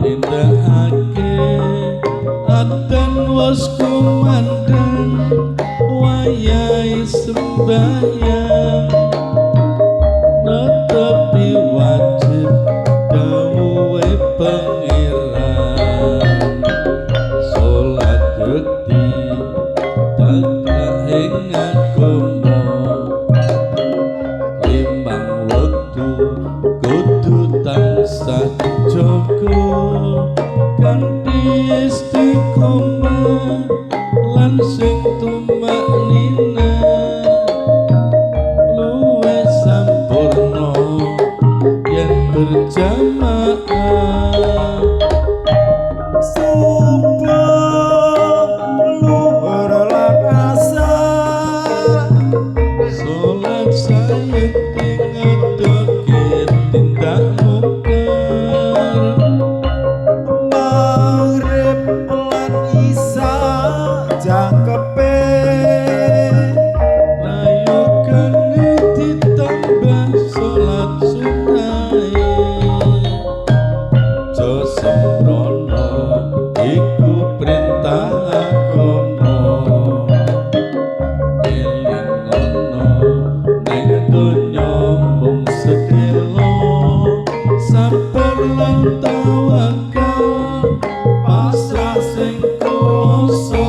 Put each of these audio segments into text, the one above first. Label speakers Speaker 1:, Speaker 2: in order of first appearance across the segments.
Speaker 1: nindakake atan was kumandang wayahe sembahyang netepi wajib dawuhe pangeran salat bekti taklak ing agama limang wektu kudu tansah jaga kanthi istiqomah lan sing tumaknina luwih sampurna yen berjamaah
Speaker 2: subuh luhur lan asar
Speaker 1: salat sayekti ngedoke tindak mungkar
Speaker 2: maghrib lan isya jangkepe
Speaker 1: rayokane ditambah salat sunahe aja sembrono iku perintah agama eling ono ning donya mung sedelo sabar lan tawakal pasrah sing kuwasa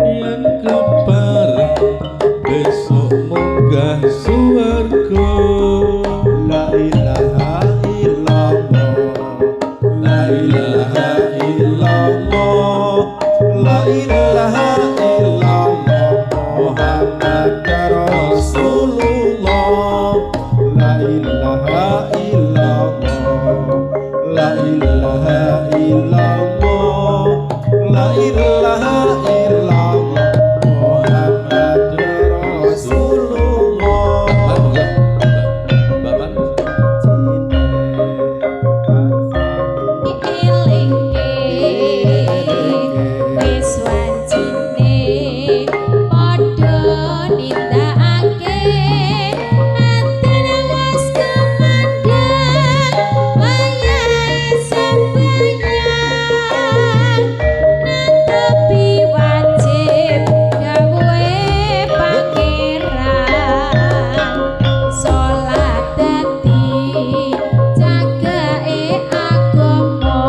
Speaker 1: yen kepareng besok munggah swarga
Speaker 2: la ilaha illallah la ilaha illallah la ilaha illallah Muhammadar Rasulullah la ilaha illallah la ilaha illallah la ilaha illallah Muhammadar Rasulullah
Speaker 1: Bapak
Speaker 3: wis wancine padha nindakake atin was kumandang wayahe sembahyang netepi wajib dawuhe pangeran salat dadi jagake agama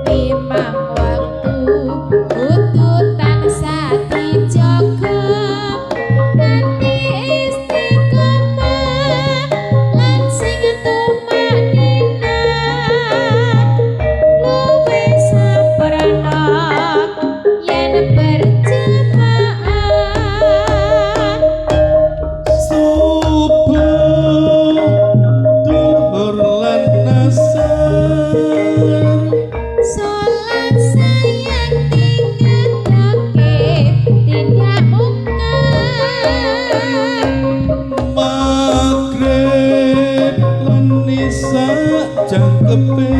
Speaker 3: limang waktu kudu tansah dijaga kanthi istiqomah lan sing tumaknina luwih saprana yen berjamaah
Speaker 1: subuh duhur lan asar
Speaker 3: salat sayang tinggatoke tindak mungkar
Speaker 1: maghrib lan isya jangkepe